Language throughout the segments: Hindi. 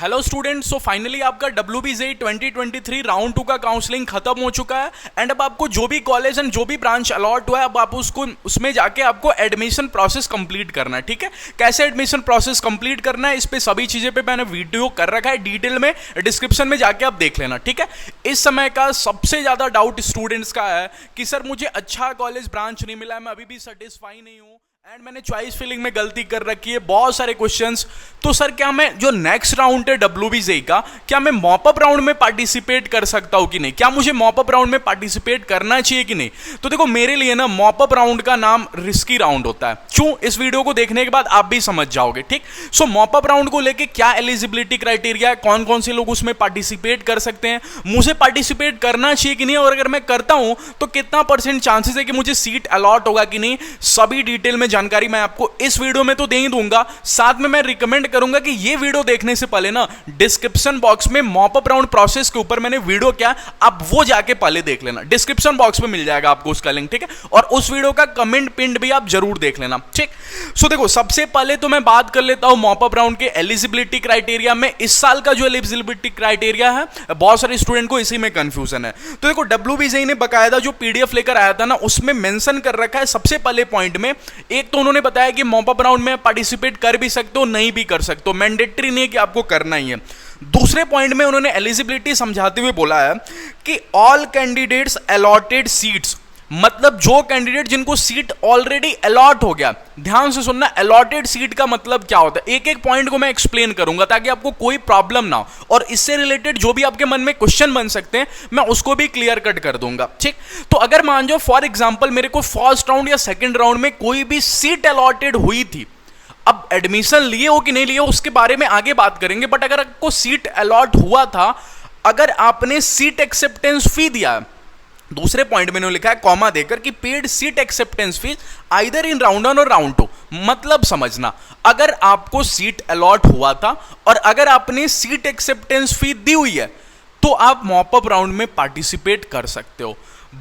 हेलो स्टूडेंट्स, सो फाइनली आपका WBJEE 2023 राउंड 2 का काउंसलिंग खत्म हो चुका है एंड अब आपको जो भी कॉलेज एंड जो भी ब्रांच अलॉट हुआ है अब आप उसको उसमें जाके आपको एडमिशन प्रोसेस कंप्लीट करना है। ठीक है, कैसे एडमिशन प्रोसेस कंप्लीट करना है इस पे सभी चीज़ें पे मैंने वीडियो कर रखा है डिटेल में, डिस्क्रिप्शन में जाके आप देख लेना। ठीक है, इस समय का सबसे ज़्यादा डाउट स्टूडेंट्स का है कि सर मुझे अच्छा कॉलेज ब्रांच नहीं मिला है, मैं अभी भी सेटिस्फाई नहीं हूँ एंड मैंने चॉइस फिलिंग में गलती कर रखी है, बहुत सारे क्वेश्चंस। तो सर क्या मैं जो नेक्स्ट राउंड है WBJEE का, क्या मैं मॉपअप राउंड में पार्टिसिपेट कर सकता हूं कि नहीं, क्या मुझे मॉपअप राउंड में पार्टिसिपेट करना चाहिए कि नहीं? तो देखो मेरे लिए ना मॉपअप राउंड का नाम रिस्की राउंड होता है। क्यों? इस वीडियो को देखने के बाद आप भी समझ जाओगे। ठीक, सो मॉपअप राउंड को लेके क्या एलिजिबिलिटी क्राइटेरिया है, कौन कौन से लोग उसमें पार्टिसिपेट कर सकते हैं, मुझे पार्टिसिपेट करना चाहिए कि नहीं, और अगर मैं करता हूं तो कितना % चांसेस है कि मुझे सीट अलॉट होगा कि नहीं, सभी डिटेल में जानकारी मैं आपको इस वीडियो में तो दे ही दूंगा। साथ में मैं रिकमेंड करूंगा कि ये वीडियो देखने से पहले ना डिस्क्रिप्शन बॉक्स में मॉपअप राउंड प्रोसेस के ऊपर मैंने वीडियो किया, आप वो जाके पहले देख लेना, डिस्क्रिप्शन बॉक्स में मिल जाएगा आपको उसका लिंक। ठीक है, और उस वीडियो का कमेंट पिन भी आप जरूर देख लेना। ठीक, सो देखो सबसे पहले तो मैं बात कर लेता हूं मॉपअप राउंड के एलिजिबिलिटी क्राइटेरिया में। इस साल का जो एलिजिबिलिटी क्राइटेरिया है बहुत सारे स्टूडेंट को इसी में कंफ्यूजन है। तो देखो WBJEE ने बकायदा जो PDF लेकर आया था ना उसमें मेंशन कर रखा है सबसे पहले पॉइंट में, एक तो उन्होंने बताया कि मॉपअप राउंड में पार्टिसिपेट कर भी सकते हो, नहीं भी कर सकते हो, मैंडेटरी नहीं है कि आपको करना ही है। दूसरे पॉइंट में उन्होंने एलिजिबिलिटी समझाते हुए बोला है कि ऑल कैंडिडेट्स अलॉटेड सीट्स, मतलब जो कैंडिडेट जिनको सीट ऑलरेडी अलॉट हो गया। ध्यान से सुनना, अलॉटेड सीट का मतलब क्या होता है, एक एक पॉइंट को मैं एक्सप्लेन करूंगा ताकि आपको कोई प्रॉब्लम ना हो, और इससे रिलेटेड जो भी आपके मन में क्वेश्चन बन सकते हैं मैं उसको भी क्लियर कट कर दूंगा। ठीक, तो अगर मान जाओ फॉर एग्जांपल मेरे को फर्स्ट राउंड या सेकंड राउंड में कोई भी सीट अलॉटेड हुई थी, अब एडमिशन लिए हो कि नहीं लिए हो उसके बारे में आगे बात करेंगे, बट अगर आपको सीट अलॉट हुआ था, अगर आपने सीट एक्सेप्टेंस फी दिया है, दूसरे पॉइंट में इन्होंने लिखा है कॉमा देकर कि paid seat acceptance fees either in round 1 और राउंड 2। मतलब समझना, अगर आपको सीट अलॉट हुआ था और अगर आपने सीट एक्सेप्टेंस फी दी हुई है तो आप मॉपअप राउंड में पार्टिसिपेट कर सकते हो।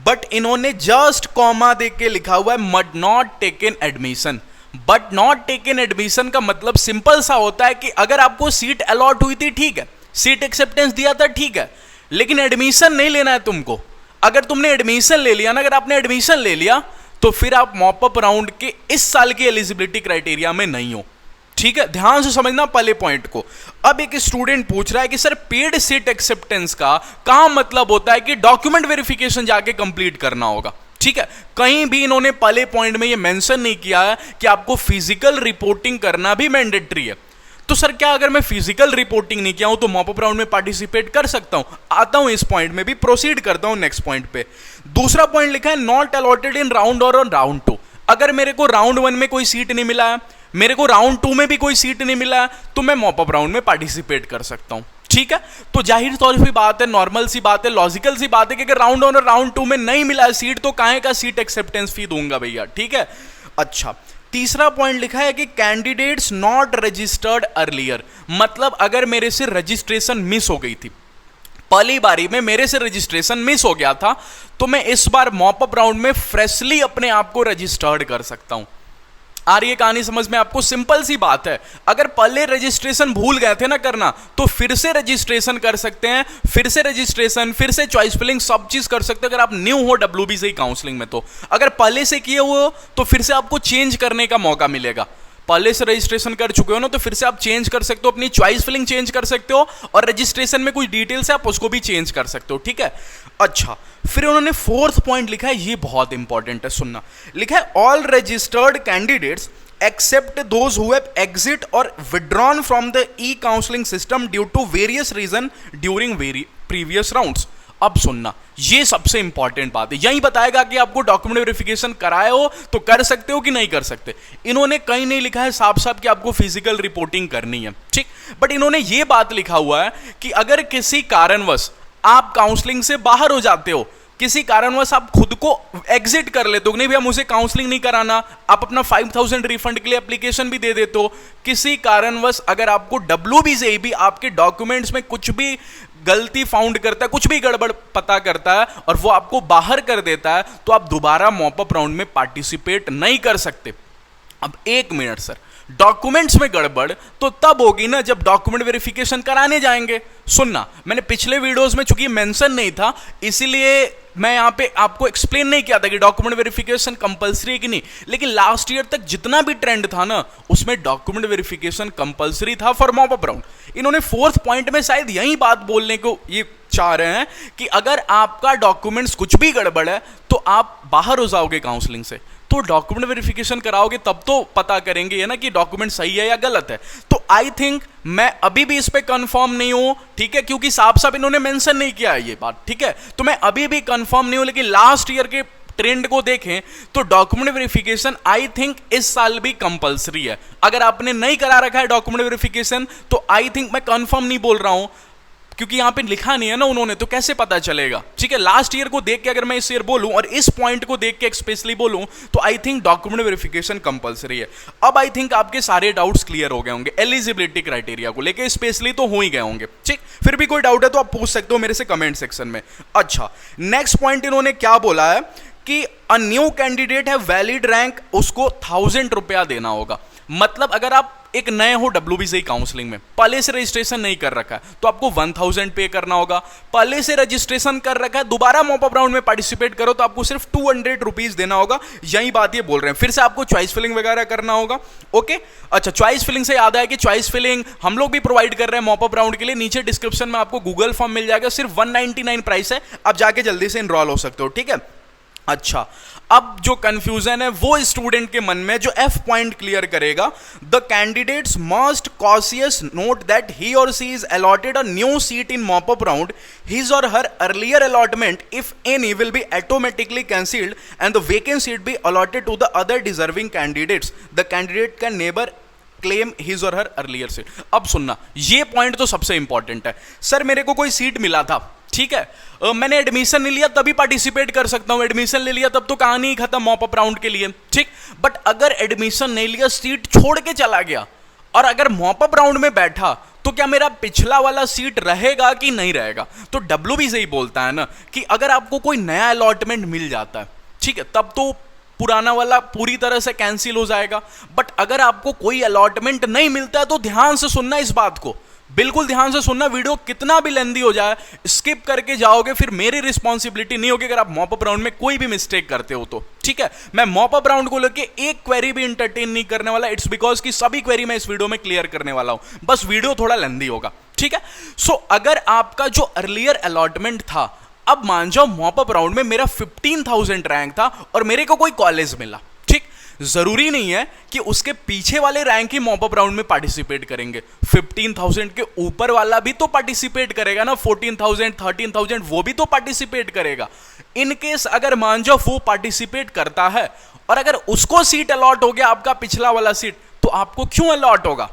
बट इन्होंने जस्ट कॉमा दे के लिखा हुआ है but not taken admission. But not taken admission का मतलब सिंपल सा होता है कि अगर आपको सीट अलॉट हुई थी, ठीक है, सीट एक्सेप्टेंस दिया था, ठीक है, लेकिन एडमिशन नहीं लेना है तुमको। अगर तुमने एडमिशन ले लिया ना, अगर आपने एडमिशन ले लिया तो फिर आप मॉपअप राउंड के इस साल की एलिजिबिलिटी क्राइटेरिया में नहीं हो। ठीक है, ध्यान से समझना पहले पॉइंट को। अब एक स्टूडेंट पूछ रहा है कि सर पेड सीट एक्सेप्टेंस का मतलब होता है कि डॉक्यूमेंट वेरिफिकेशन जाके कंप्लीट करना होगा। ठीक है, कहीं भी इन्होंने पहले पॉइंट में ये मेंशन नहीं किया है कि आपको फिजिकल रिपोर्टिंग करना भी मैंडेटरी है। तो सर क्या अगर मैं फिजिकल रिपोर्टिंग नहीं किया हूं तो मॉपअप राउंड में पार्टिसिपेट कर सकता हूं? आता हूं इस पॉइंट में भी, प्रोसीड करता हूं नेक्स्ट पॉइंट पे। दूसरा पॉइंट लिखा है नॉट अलॉटेड इन राउंड और राउंड 2। अगर मेरे को राउंड 1 में कोई सीट नहीं मिला है, मेरे को राउंड 2 में भी कोई सीट नहीं मिला है, तो मैं मॉपअप राउंड में पार्टिसिपेट कर सकता हूं। ठीक है, तो जाहिर तौर पर बात है, नॉर्मल सी बात है, लॉजिकल सी बात है कि अगर राउंड 1 और राउंड 2 में नहीं मिला है सीट तो काहे का सीट एक्सेप्टेंस फी दूंगा भैया। ठीक है, अच्छा, तीसरा पॉइंट लिखा है कि कैंडिडेट्स नॉट रजिस्टर्ड अर्लियर, मतलब अगर मेरे से रजिस्ट्रेशन मिस हो गई थी, पहली बारी में मेरे से रजिस्ट्रेशन मिस हो गया था, तो मैं इस बार मॉपअप राउंड में फ्रेशली अपने आप को रजिस्टर्ड कर सकता हूं। आ रही है कहानी समझ में आपको? सिंपल सी बात है, अगर पहले रजिस्ट्रेशन भूल गए थे ना करना तो फिर से रजिस्ट्रेशन कर सकते हैं, फिर से रजिस्ट्रेशन, फिर से चॉइस फिलिंग, सब चीज कर सकते हैं अगर आप न्यू हो WBJEE काउंसलिंग में। तो अगर पहले से किए हुए हो तो फिर से आपको चेंज करने का मौका मिलेगा। पहले से रजिस्ट्रेशन कर चुके हो ना तो फिर से आप चेंज कर सकते हो, अपनी चॉइस फिलिंग चेंज कर सकते हो, और रजिस्ट्रेशन में कुछ डिटेल्स है आप उसको भी चेंज कर सकते हो। ठीक है, अच्छा, फिर उन्होंने फोर्थ पॉइंट लिखा है, ये बहुत इंपॉर्टेंट है, सुनना। लिखा है all registered candidates except those who have exit or withdrawn from the e-counseling system due to various reason during previous rounds। अब सुनना, ये सबसे इंपॉर्टेंट बात है, यही बताएगा कि आपको डॉक्यूमेंट वेरिफिकेशन कराए हो तो कर सकते हो कि नहीं कर सकते। इन्होंने कहीं नहीं लिखा है साफ साफ कि आपको फिजिकल रिपोर्टिंग करनी है, ठीक, बट इन्होंने ये बात लिखा हुआ है कि अगर किसी कारणवश आप काउंसलिंग से बाहर हो जाते हो, किसी कारणवश आप खुद को एग्जिट कर लेते हो, नहीं भैया मुझे काउंसलिंग नहीं कराना, आप अपना 5000 रिफंड के लिए एप्लीकेशन भी दे देते हो, किसी कारणवश अगर आपको WBJEE भी आपके डॉक्यूमेंट्स में कुछ भी गलती फाउंड करता है, कुछ भी गड़बड़ पता करता है और वो आपको बाहर कर देता है, तो आप दोबारा मॉपअप राउंड में पार्टिसिपेट नहीं कर सकते। अब 1 मिनट सर, डॉक्यूमेंट्स में गड़बड़ तो तब होगी ना जब डॉक्यूमेंट वेरिफिकेशन कराने जाएंगे। सुनना, मैंने पिछले वीडियोस में चूंकि मेंशन नहीं था इसीलिए मैं यहां पे आपको एक्सप्लेन नहीं किया था कि डॉक्यूमेंट वेरिफिकेशन कंपलसरी है कि नहीं, लेकिन लास्ट ईयर तक जितना भी ट्रेंड था ना उसमें डॉक्यूमेंट वेरिफिकेशन कंपलसरी था फॉर मॉप अप राउंड। इन्होंने फोर्थ पॉइंट में शायद यही बात बोलने को ये चाह रहे हैं कि अगर आपका डॉक्यूमेंट्स कुछ भी गड़बड़ है तो आप बाहर हो जाओगे काउंसलिंग से, तो डॉक्यूमेंट वेरिफिकेशन कराओगे तब तो पता करेंगे ना कि डॉक्यूमेंट सही है या गलत है। तो आई थिंक मैं अभी भी इस पे कंफर्म नहीं हूं, ठीक है, क्योंकि साफ साफ इन्होंने मेंशन नहीं किया है ये बात, ठीक है, तो मैं अभी भी कंफर्म नहीं हूं। लेकिन लास्ट ईयर के ट्रेंड को देखें तो डॉक्यूमेंट वेरिफिकेशन आई थिंक इस साल भी कंपलसरी है। अगर आपने नहीं करा रखा है डॉक्यूमेंट वेरिफिकेशन तो आई थिंक, मैं कंफर्म नहीं बोल रहा हूं क्योंकि यहां पे लिखा नहीं है ना उन्होंने, तो कैसे पता चलेगा, ठीक है। लास्ट ईयर को देख के अगर मैं इस ईयर बोलूं और इस पॉइंट को देख के स्पेशली बोलूं तो I think document verification compulsory है। अब आई थिंक आपके सारे डाउट्स क्लियर हो गए होंगे एलिजिबिलिटी क्राइटेरिया को लेके, स्पेशली तो हो ही गए होंगे, ठीक। फिर भी कोई डाउट है तो आप पूछ सकते हो मेरे से कमेंट सेक्शन में। अच्छा, नेक्स्ट पॉइंट इन्होंने क्या बोला है कि अ न्यू कैंडिडेट है वैलिड रैंक, उसको 1000 रुपया देना होगा। मतलब अगर आप एक नए हो WBCI काउंसलिंग में, पहले से रजिस्ट्रेशन नहीं कर रखा है तो आपको 1000 पे करना होगा। पहले से रजिस्ट्रेशन कर रखा है, दोबारा मॉप अप राउंड में पार्टिसिपेट करो तो आपको सिर्फ 200 रुपीज देना होगा। यही बात ये बोल रहे हैं। फिर से आपको चॉइस फिलिंग वगैरह करना होगा, ओके। अच्छा, चॉइस फिलिंग से याद आया कि चॉइस फिलिंग हम लोग भी प्रोवाइड कर रहे हैं मॉप अप राउंड के लिए। नीचे डिस्क्रिप्शन में आपको गूगल फॉर्म मिल जाएगा, सिर्फ 199 प्राइस है, आप जाके जल्दी से इनरोल हो सकते हो, ठीक है। अच्छा, अब जो कंफ्यूजन है वो स्टूडेंट के मन में, जो F पॉइंट क्लियर करेगा, the candidates must cautious note that he or she is allotted a new seat in mop up round, his or her earlier allotment if any will be automatically cancelled and the vacant seat be allotted to the other deserving candidates, the candidate can never claim his or her earlier seat. अब सुनना, ये पॉइंट तो सबसे इंपॉर्टेंट है। सर मेरे को कोई सीट मिला था, ठीक है, मैंने एडमिशन नहीं लिया तभी पार्टिसिपेट कर सकता हूं, एडमिशन ले लिया तब तो कहानी ही खत्म मॉप अप राउंड के लिए, ठीक। बट अगर एडमिशन नहीं लिया, सीट छोड़ के चला गया और अगर मॉप अप राउंड में बैठा तो क्या मेरा पिछला वाला सीट रहेगा कि नहीं रहेगा? तो WBCI बोलता है ना कि अगर आपको कोई नया अलॉटमेंट मिल जाता है, ठीक है, तब तो पुराना वाला पूरी तरह से कैंसिल हो जाएगा। बट अगर आपको कोई अलॉटमेंट नहीं मिलता है तो ध्यान से सुनना इस बात को, बिल्कुल ध्यान से सुनना। वीडियो कितना भी लेंदी हो जाए स्किप करके जाओगे, फिर मेरी रिस्पॉन्सिबिलिटी नहीं होगी अगर आप मॉप अप राउंड में कोई भी मिस्टेक करते हो तो, ठीक है। मैं मॉप अप राउंड को लेके एक क्वेरी भी इंटरटेन नहीं करने वाला, इट्स बिकॉज कि सभी क्वेरी मैं इस वीडियो में क्लियर करने वाला हूं, बस वीडियो थोड़ा लेंदी होगा, ठीक है। सो अगर आपका जो अर्लियर अलॉटमेंट था, अब मान जाओ मॉप अप राउंड में मेरा 15,000 रैंक था और मेरे को कोई कॉलेज मिला, ठीक, जरूरी नहीं है कि उसके पीछे वाले रैंक ही मॉप अप राउंड में पार्टिसिपेट करेंगे। 15,000 के ऊपर वाला भी तो पार्टिसिपेट करेगा ना, 14,000 13,000 वो भी तो पार्टिसिपेट करेगा। इन केस अगर मान जाओ वो पार्टिसिपेट करता है और अगर उसको सीट अलॉट हो गया आपका पिछला वाला सीट, तो आपको क्यों अलॉट होगा?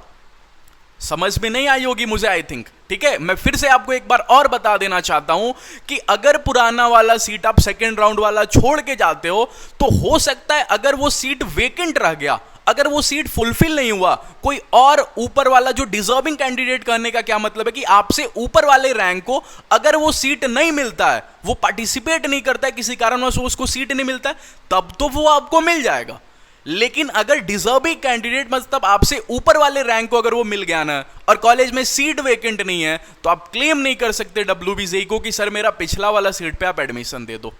समझ में नहीं आई होगी मुझे आई थिंक, ठीक है। मैं फिर से आपको एक बार और बता देना चाहता हूं कि अगर पुराना वाला सीट आप सेकेंड राउंड वाला छोड़ के जाते हो तो हो सकता है अगर वो सीट वेकेंट रह गया, अगर वो सीट फुलफिल नहीं हुआ, कोई और ऊपर वाला जो डिजर्विंग कैंडिडेट करने का क्या मतलब है कि आपसे ऊपर वाले रैंक को अगर वो सीट नहीं मिलता है, वो पार्टिसिपेट नहीं करता है किसी कारणवश उसको सीट नहीं मिलता है, तब तो वो आपको मिल जाएगा। लेकिन अगर डिजर्विंग कैंडिडेट मतलब आपसे ऊपर वाले रैंक को अगर वो मिल गया ना और कॉलेज में सीट वेकेंट नहीं है, तो आप क्लेम नहीं कर सकते WBCI को कि सर मेरा पिछला वाला सीट पे आप एडमिशन दे दो।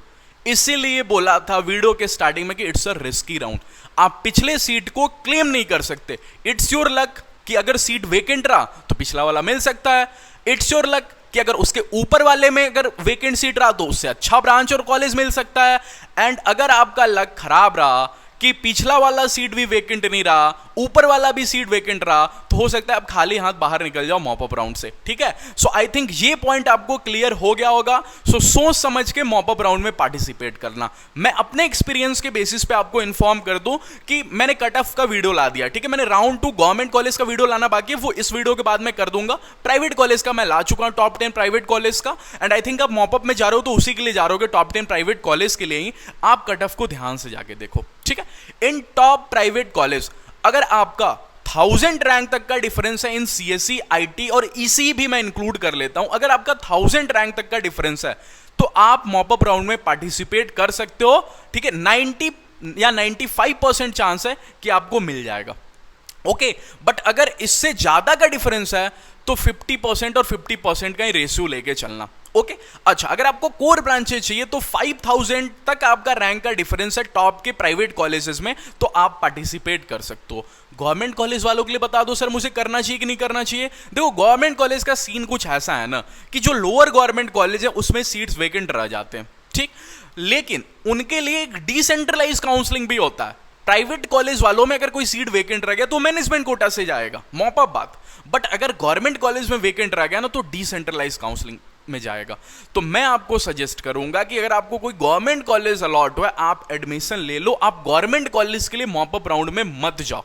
इसीलिए बोला था वीडियो के स्टार्टिंग में कि इट्स अ रिस्की राउंड, आप पिछले सीट को क्लेम नहीं कर सकते। इट्स योर लक कि अगर सीट वेकेंट रहा तो पिछला वाला मिल सकता है, इट्स योर लक कि अगर उसके ऊपर वाले में अगर वेकेंट सीट रहा तो उससे अच्छा ब्रांच और कॉलेज मिल सकता है। एंड अगर आपका लक खराब रहा कि पिछला वाला सीट भी वेकेंट नहीं रहा, ऊपर वाला भी सीट वेकेंट रहा, तो हो सकता है आप खाली हाथ बाहर निकल जाओ मॉप अप राउंड से, ठीक है। सो आई थिंक ये पॉइंट आपको क्लियर हो गया होगा। सो सोच समझ के मॉप अप राउंड में पार्टिसिपेट करना। मैं अपने एक्सपीरियंस के बेसिस पे आपको इन्फॉर्म कर दूं कि मैंने कट ऑफ का वीडियो ला दिया, ठीक है। मैंने राउंड 2 गवर्नमेंट कॉलेज का वीडियो लाना बाकी है, वो इस वीडियो के बाद मैं कर दूंगा। प्राइवेट कॉलेज का मैं ला चुका हूं, टॉप 10 प्राइवेट कॉलेज का। एंड आई थिंक आप मॉप अप में जा रहे हो तो उसी के लिए जा रहे हो, टॉप 10 प्राइवेट कॉलेज के लिए ही। आप कट ऑफ को ध्यान से जाके देखो, ठीक है। इन टॉप प्राइवेट कॉलेज अगर आपका 1000 रैंक तक का डिफरेंस है, इन CSE IT और ECE भी मैं इंक्लूड कर लेता हूं, अगर आपका 1000 रैंक तक का डिफरेंस है तो आप मॉप अप राउंड में पार्टिसिपेट कर सकते हो, ठीक है। 90 या 95% चांस है कि आपको मिल जाएगा, ओके बट अगर इससे ज्यादा का डिफरेंस है तो 50% और 50% का ही रेशियो लेके चलना। ओके अच्छा, अगर आपको कोर ब्रांचेस चाहिए तो 5000 तक आपका रैंक का डिफरेंस है टॉप के प्राइवेट कॉलेजेस में, तो आप पार्टिसिपेट कर सकते हो। गवर्नमेंट कॉलेज वालों के लिए बता दो सर मुझे करना चाहिए कि नहीं करना चाहिए। देखो गवर्नमेंट कॉलेज का सीन कुछ ऐसा है ना कि जो लोअर गवर्नमेंट कॉलेज है उसमें सीट्स वेकेंट रह जाते हैं, ठीक, लेकिन उनके लिए एक डिसेंट्रलाइज काउंसलिंग भी होता है। प्राइवेट कॉलेज वालों में अगर कोई सीट वेकेंट रह गया तो मैनेजमेंट कोटा से जाएगा, मॉप अप बात। बट अगर गवर्नमेंट कॉलेज में वेकेंट रह गया ना तो डिसेंट्रलाइज काउंसलिंग में जाएगा। तो मैं आपको सजेस्ट करूंगा कि अगर आपको कोई गवर्नमेंट कॉलेज अलॉट हुआ आप एडमिशन ले लो, आप गवर्नमेंट कॉलेज के लिए मॉप अप राउंड में मत जाओ।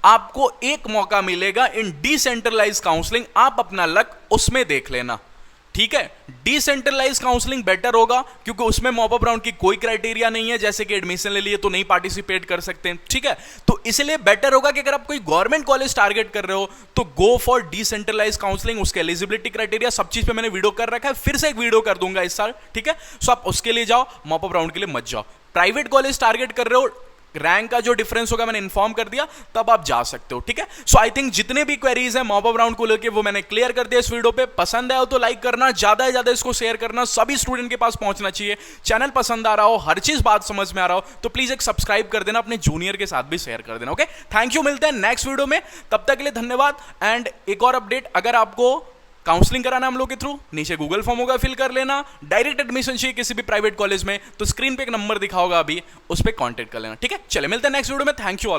आपको एक मौका मिलेगा इन डिसेंट्रलाइज काउंसलिंग, आप अपना लक उसमें देख लेना, ठीक है। डिसेंट्रलाइज काउंसलिंग बेटर होगा क्योंकि उसमें मॉप अप राउंड की कोई क्राइटेरिया नहीं है, जैसे कि एडमिशन ले लिए तो नहीं पार्टिसिपेट कर सकते हैं, ठीक है। तो इसलिए बेटर होगा कि अगर आप कोई गवर्नमेंट कॉलेज टारगेट कर रहे हो तो गो फॉर डिसेंट्रलाइज काउंसलिंग। उसके एलिजिबिलिटी क्राइटेरिया सब चीज पे मैंने वीडियो कर रखा है, फिर से एक वीडियो कर दूंगा इस साल, ठीक है। सो आप उसके लिए जाओ, मॉप अप राउंड के लिए मत जाओ। प्राइवेट कॉलेज टारगेट कर रहे हो, रैंक का जो डिफरेंस होगा मैंने इन्फॉर्म कर दिया, तब आप जा सकते हो, ठीक है। सो आई थिंक जितने भी क्वेरीज हैं मॉप अप राउंड को लेके वो मैंने क्लियर कर दिया इस वीडियो पे। पसंद आया हो तो लाइक करना, ज्यादा से ज्यादा इसको शेयर करना, सभी स्टूडेंट के पास पहुंचना चाहिए। चैनल पसंद आ रहा हो, हर चीज बात समझ में आ रहा हो तो प्लीज एक सब्सक्राइब कर देना, अपने जूनियर के साथ भी शेयर कर देना। ओके थैंक यू, मिलते हैं नेक्स्ट वीडियो में, तब तक के लिए धन्यवाद। एंड एक और अपडेट, अगर आपको काउंसलिंग कराना हम लोग के थ्रू, नीचे गूगल फॉर्म होगा, फिल कर लेना। डायरेक्ट एडमिशन चाहिए किसी भी प्राइवेट कॉलेज में तो स्क्रीन पे एक नंबर दिखा होगा अभी, उस पर कॉन्टेक्ट कर लेना, ठीक है। चले मिलते हैं नेक्स्ट वीडियो में, थैंक यू ऑल।